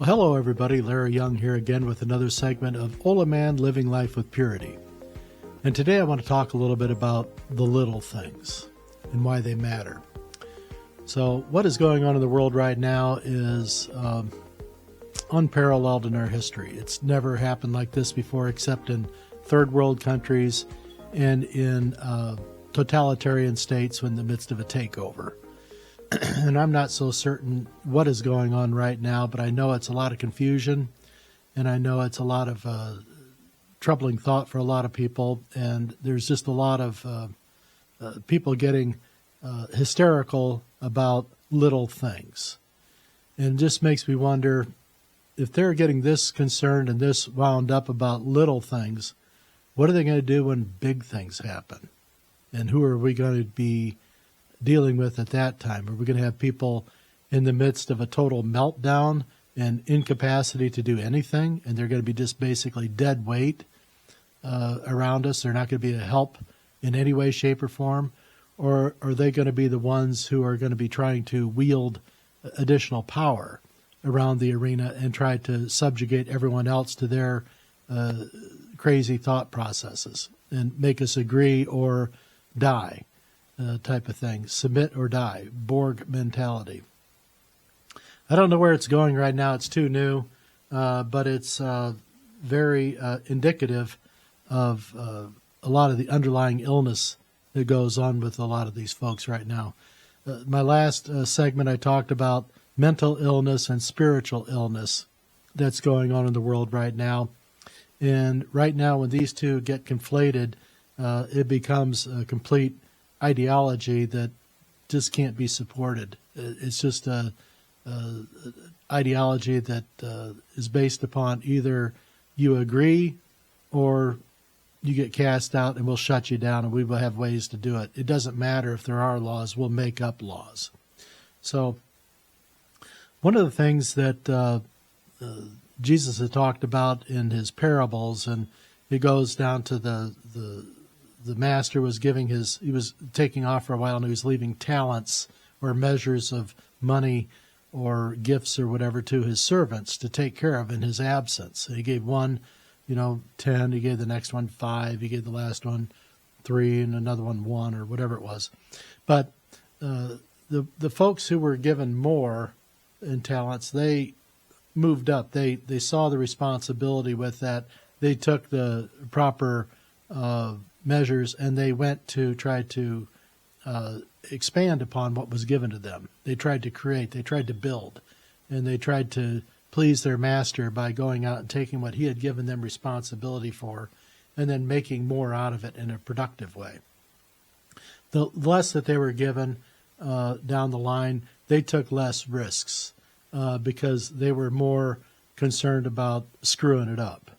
Well, hello, everybody. Larry Young here again with another segment of OLaMan, Living Life with Purity. And today I want to talk a little bit about the little things and why they matter. So what is going on in the world right now is unparalleled in our history. It's never happened like this before except in third world countries and in totalitarian states in the midst of a takeover. And I'm not so certain what is going on right now, but I know it's a lot of confusion, and I know it's a lot of troubling thought for a lot of people, and there's just a lot of people getting hysterical about little things. And it just makes me wonder, if they're getting this concerned and this wound up about little things, what are they going to do when big things happen? And who are we going to be dealing with at that time? Are we going to have people in the midst of a total meltdown and incapacity to do anything, and they're going to be just basically dead weight around us? They're not going to be a help in any way, shape, or form? Or are they going to be the ones who are going to be trying to wield additional power around the arena and try to subjugate everyone else to their crazy thought processes and make us agree or die? Type of thing, submit or die, Borg mentality. I don't know where it's going right now. It's too new, but it's very indicative of a lot of the underlying illness that goes on with a lot of these folks right now. My last segment, I talked about mental illness and spiritual illness that's going on in the world right now. And right now, when these two get conflated, it becomes a complete ideology that just can't be supported. It's just a ideology that is based upon either you agree or you get cast out and we'll shut you down, and we will have ways to do it. It doesn't matter if there are laws, we'll make up laws. So one of the things that Jesus had talked about in his parables, and it goes down to the master was he was taking off for a while, and he was leaving talents or measures of money or gifts or whatever to his servants to take care of in his absence. And he gave one, 10, he gave the next one 5, he gave the last one 3, and another one 1, or whatever it was. But the folks who were given more in talents, they moved up. They saw the responsibility with that. They took the proper measures, and they went to try to expand upon what was given to them. They tried to create, they tried to build, and they tried to please their master by going out and taking what he had given them responsibility for and then making more out of it in a productive way. The less that they were given down the line, they took less risks because they were more concerned about screwing it up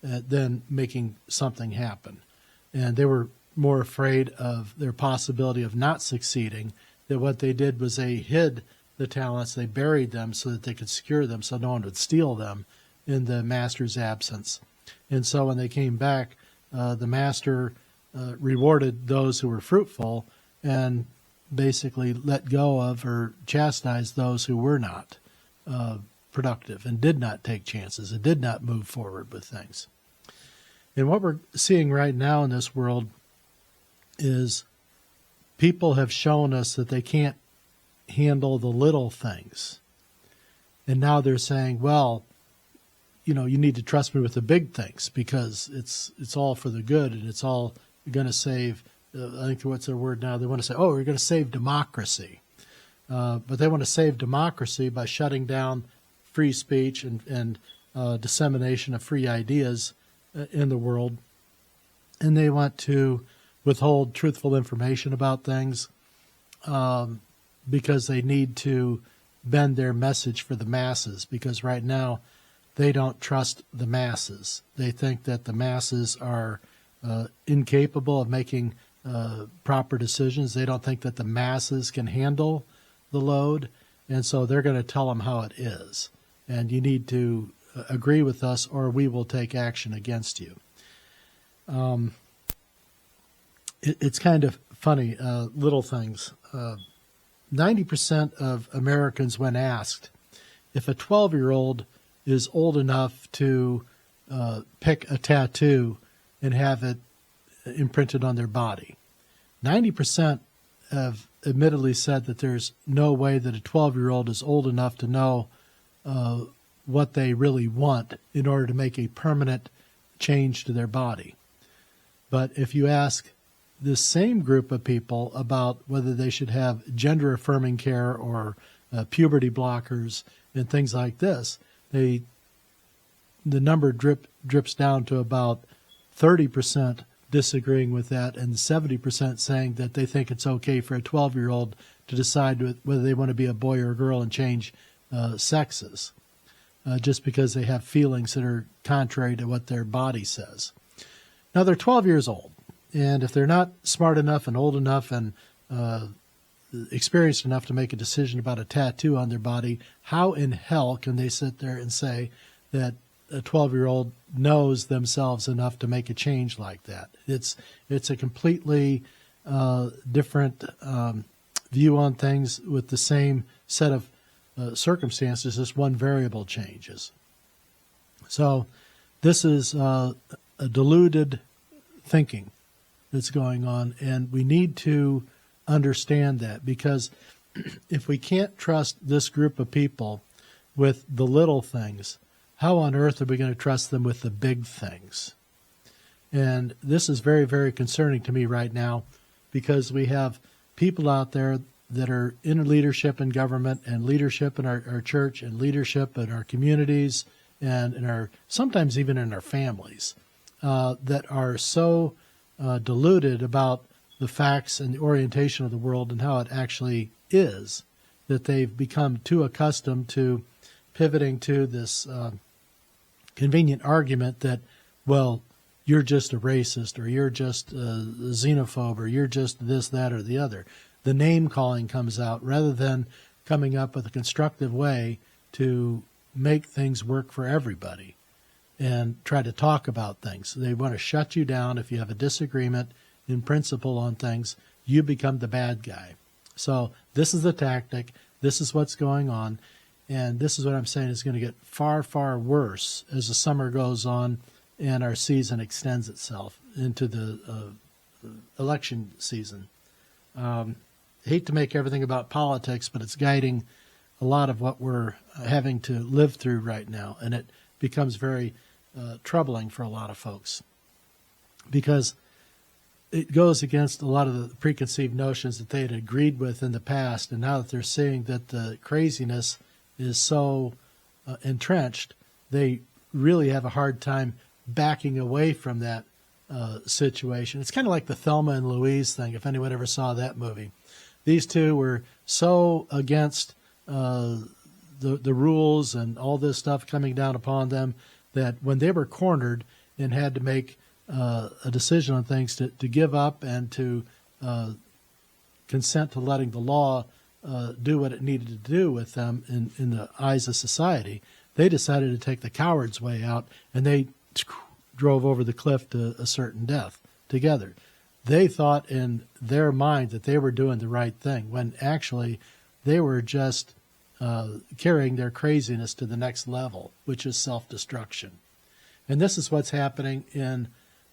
than making something happen. And they were more afraid of their possibility of not succeeding, that what they did was they hid the talents, they buried them so that they could secure them so no one would steal them in the master's absence. And so when they came back, the master rewarded those who were fruitful and basically let go of or chastised those who were not productive and did not take chances and did not move forward with things. And what we're seeing right now in this world is people have shown us that they can't handle the little things. And now they're saying, well, you need to trust me with the big things because it's all for the good and it's all going to save, I think what's their word now? They want to say, we're going to save democracy. But they want to save democracy by shutting down free speech and dissemination of free ideas in the world. And they want to withhold truthful information about things because they need to bend their message for the masses, because right now they don't trust the masses. They think that the masses are incapable of making proper decisions. They don't think that the masses can handle the load, and so they're going to tell them how it is. And you need to agree with us or we will take action against you. It's kind of funny, little things. 90% of Americans, when asked if a 12-year-old is old enough to pick a tattoo and have it imprinted on their body. 90% have admittedly said that there's no way that a 12-year-old is old enough to know what they really want in order to make a permanent change to their body. But if you ask this same group of people about whether they should have gender-affirming care or puberty blockers and things like this, the number drips down to about 30% disagreeing with that, and 70% saying that they think it's okay for a 12-year-old to decide whether they want to be a boy or a girl and change sexes, just because they have feelings that are contrary to what their body says. Now, they're 12 years old, and if they're not smart enough and old enough and experienced enough to make a decision about a tattoo on their body, how in hell can they sit there and say that a 12-year-old knows themselves enough to make a change like that? It's a completely different view on things with the same set of circumstances. Just one variable changes. So this is a deluded thinking that's going on, and we need to understand that, because if we can't trust this group of people with the little things, how on earth are we going to trust them with the big things? And this is very, very concerning to me right now, because we have people out there that are in leadership in government and leadership in our church and leadership in our communities and in our, sometimes even in our families, that are so deluded about the facts and the orientation of the world and how it actually is, that they've become too accustomed to pivoting to this convenient argument that, well, you're just a racist, or you're just a xenophobe, or you're just this, that, or the other. The name calling comes out rather than coming up with a constructive way to make things work for everybody and try to talk about things. They want to shut you down. If you have a disagreement in principle on things, you become the bad guy. So this is the tactic. This is what's going on. And this is what I'm saying is going to get far, far worse as the summer goes on and our season extends itself into the election season. I hate to make everything about politics, but it's guiding a lot of what we're having to live through right now. And it becomes very troubling for a lot of folks, because it goes against a lot of the preconceived notions that they had agreed with in the past. And now that they're seeing that the craziness is so entrenched, they really have a hard time backing away from that situation. It's kind of like the Thelma and Louise thing, if anyone ever saw that movie. These two were so against the rules and all this stuff coming down upon them that when they were cornered and had to make a decision on things to give up and to consent to letting the law do what it needed to do with them in the eyes of society, they decided to take the coward's way out, and they drove over the cliff to a certain death together. They thought in their mind that they were doing the right thing, when actually they were just carrying their craziness to the next level, which is self-destruction. And this is what's happening in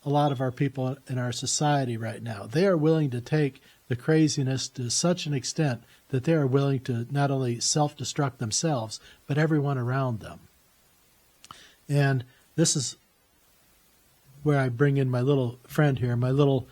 a lot of our people in our society right now. They are willing to take the craziness to such an extent that they are willing to not only self-destruct themselves, but everyone around them. And this is where I bring in my little friend here, my little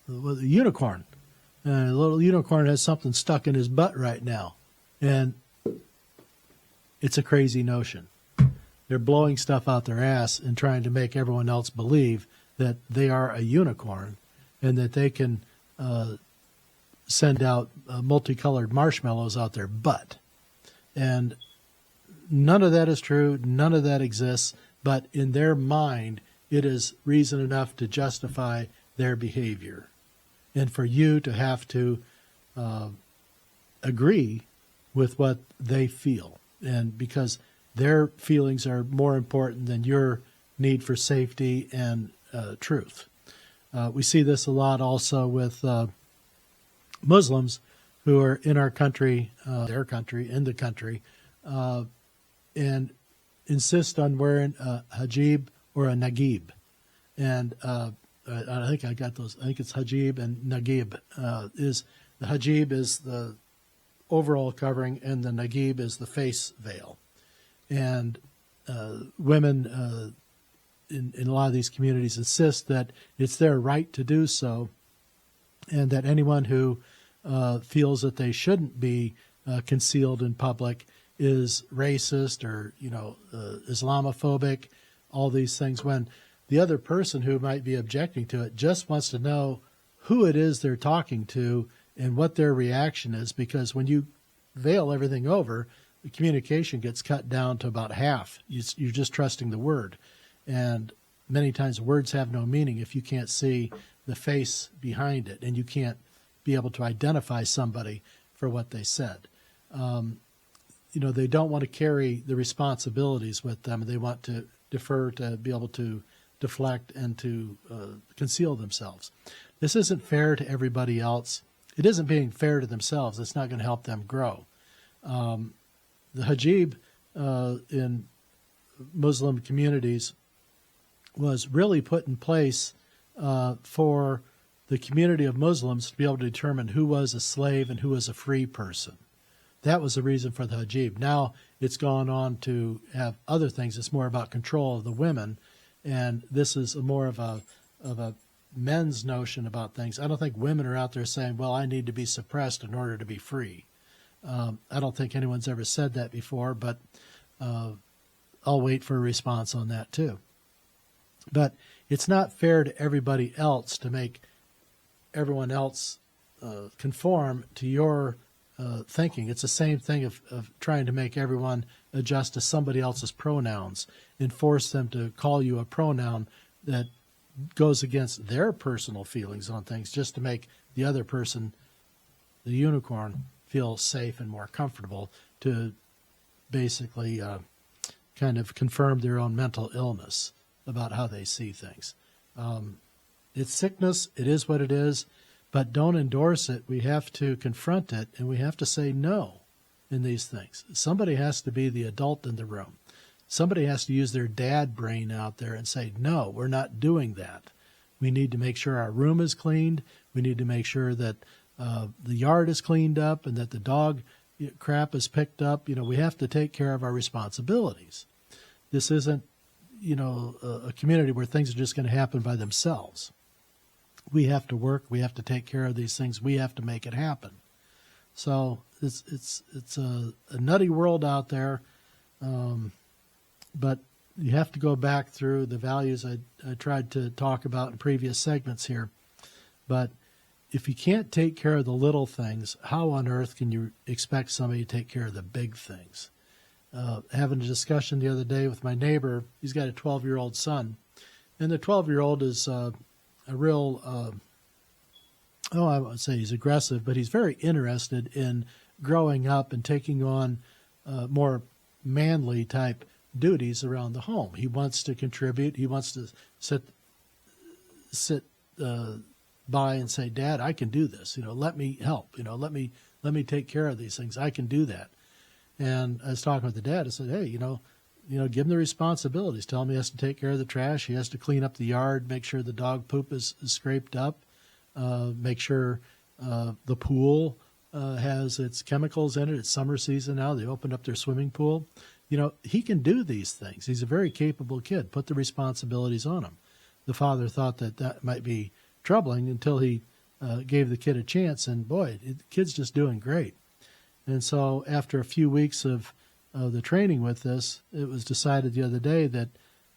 unicorn. And a little unicorn has something stuck in his butt right now. And it's a crazy notion. They're blowing stuff out their ass and trying to make everyone else believe that they are a unicorn and that they can send out multicolored marshmallows out their butt. And none of that is true. None of that exists. But in their mind, it is reason enough to justify their behavior. And for you to have to agree with what they feel. And because their feelings are more important than your need for safety and truth. We see this a lot also with Muslims who are in our country, in the country, and insist on wearing a hijab or a nagib. And I think I got those. I think it's hijab and nagib. The hijab is the overall covering, and the nagib is the face veil. And women in a lot of these communities insist that it's their right to do so, and that anyone who feels that they shouldn't be concealed in public is racist or Islamophobic, all these things, when the other person who might be objecting to it just wants to know who it is they're talking to and what their reaction is, because when you veil everything over, the communication gets cut down to about half. You're just trusting the word. And many times words have no meaning if you can't see the face behind it, and you can't be able to identify somebody for what they said. They don't want to carry the responsibilities with them. They want to defer to be able to deflect and to conceal themselves. This isn't fair to everybody else. It isn't being fair to themselves. It's not going to help them grow. The hijab in Muslim communities was really put in place for the community of Muslims to be able to determine who was a slave and who was a free person. That was the reason for the hijab. Now it's gone on to have other things. It's more about control of the women, and this is more of a men's notion about things. I don't think women are out there saying, well, I need to be suppressed in order to be free. I don't think anyone's ever said that before, but I'll wait for a response on that too. But it's not fair to everybody else to make everyone else conform to your thinking. It's the same thing of trying to make everyone adjust to somebody else's pronouns and force them to call you a pronoun that goes against their personal feelings on things, just to make the other person, the unicorn, feel safe and more comfortable, to basically kind of confirm their own mental illness about how they see things. It's sickness. It is what it is. But don't endorse it. We have to confront it, and we have to say no in these things. Somebody has to be the adult in the room. Somebody has to use their dad brain out there and say, no, we're not doing that. We need to make sure our room is cleaned. We need to make sure that the yard is cleaned up and that the dog crap is picked up. We have to take care of our responsibilities. This isn't, a community where things are just going to happen by themselves. We have to work. We have to take care of these things. We have to make it happen. So it's a nutty world out there, but you have to go back through the values I tried to talk about in previous segments here. But if you can't take care of the little things, how on earth can you expect somebody to take care of the big things? Having a discussion the other day with my neighbor. He's got a 12-year-old son, and the 12-year-old is a real, I wouldn't say he's aggressive, but he's very interested in growing up and taking on more manly type duties around the home. He wants to contribute. He wants to sit by and say, Dad, I can do this. Let me help. Let me take care of these things. I can do that. And I was talking with the dad. I said, hey, give him the responsibilities. Tell him he has to take care of the trash. He has to clean up the yard, make sure the dog poop is scraped up, make sure the pool has its chemicals in it. It's summer season now. They opened up their swimming pool. He can do these things. He's a very capable kid. Put the responsibilities on him. The father thought that might be troubling until he gave the kid a chance. And boy, the kid's just doing great. And so after a few weeks of the training with this, it was decided the other day that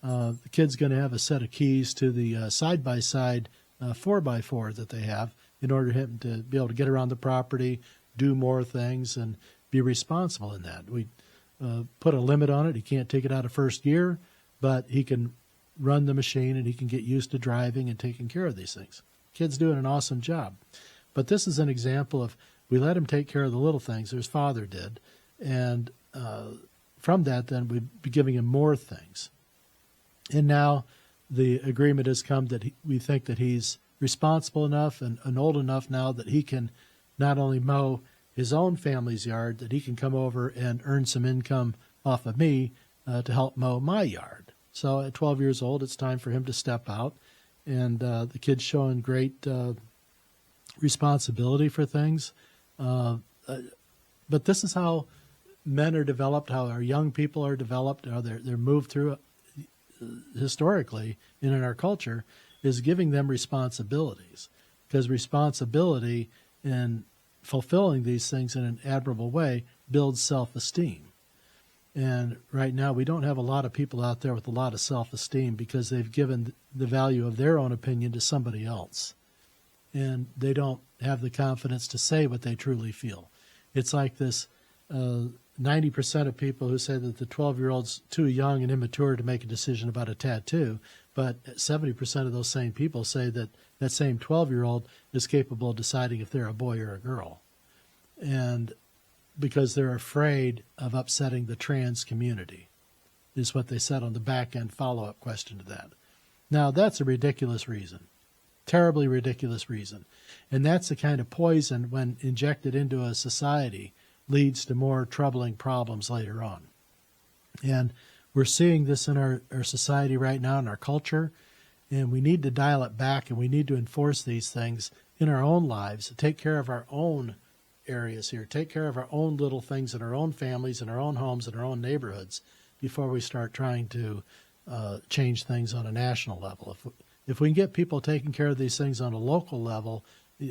the kid's going to have a set of keys to the side-by-side 4x4 that they have in order for him to be able to get around the property, do more things, and be responsible in that. We put a limit on it. He can't take it out of first gear, but he can run the machine and he can get used to driving and taking care of these things. Kid's doing an awesome job. But this is an example of we let him take care of the little things, as his father did, and from that, then we'd be giving him more things. And now the agreement has come that we think that he's responsible enough and old enough now that he can not only mow his own family's yard, that he can come over and earn some income off of me to help mow my yard. So at 12 years old, it's time for him to step out. And the kid's showing great responsibility for things. But this is how men are developed, how our young people are developed, how they're moved through historically and in our culture, is giving them responsibilities. Because responsibility in fulfilling these things in an admirable way builds self-esteem. And right now we don't have a lot of people out there with a lot of self-esteem because they've given the value of their own opinion to somebody else. And they don't have the confidence to say what they truly feel. It's like this 90% of people who say that the 12-year-old's too young and immature to make a decision about a tattoo, but 70% of those same people say that that same 12-year-old is capable of deciding if they're a boy or a girl. And because they're afraid of upsetting the trans community, is what they said on the back-end follow-up question to that. Now, that's a ridiculous reason, terribly ridiculous reason. And that's the kind of poison, when injected into a society, leads to more troubling problems later on. And we're seeing this in our society right now, in our culture, and we need to dial it back, and we need to enforce these things in our own lives, take care of our own areas here, take care of our own little things in our own families, in our own homes, in our own neighborhoods, before we start trying to change things on a national level. If we can get people taking care of these things on a local level,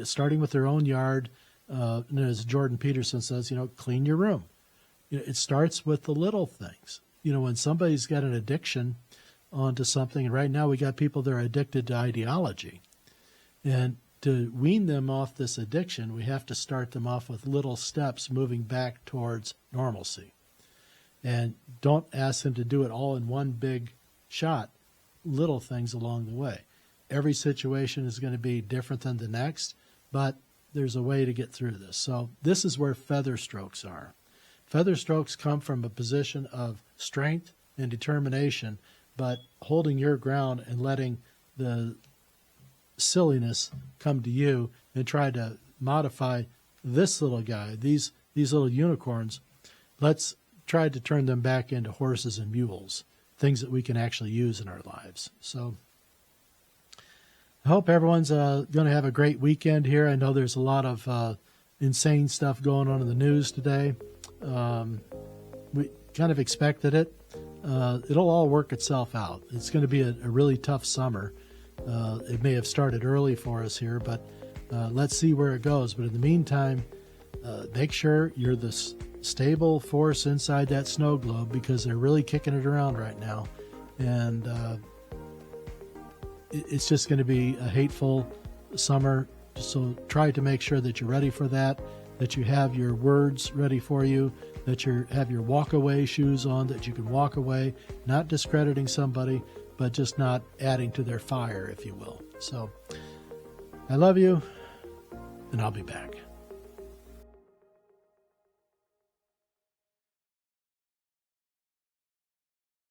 starting with their own yard, and as Jordan Peterson says, clean your room. It starts with the little things. When somebody's got an addiction onto something, and right now we got people that are addicted to ideology, and to wean them off this addiction, we have to start them off with little steps moving back towards normalcy. And don't ask them to do it all in one big shot, little things along the way. Every situation is going to be different than the next, but there's a way to get through this. So this is where feather strokes are. Feather strokes come from a position of strength and determination, but holding your ground and letting the silliness come to you and try to modify this little guy, these little unicorns. Let's try to turn them back into horses and mules, things that we can actually use in our lives. So I hope everyone's going to have a great weekend here. I know there's a lot of insane stuff going on in the news today. We kind of expected it. It'll all work itself out. It's going to be a really tough summer. It may have started early for us here, but let's see where it goes. But in the meantime, make sure you're the stable force inside that snow globe, because they're really kicking it around right now. And it's just going to be a hateful summer. So try to make sure that you're ready for that you have your words ready for you, that you have your walk-away shoes on, that you can walk away, not discrediting somebody, but just not adding to their fire, if you will. So I love you, and I'll be back.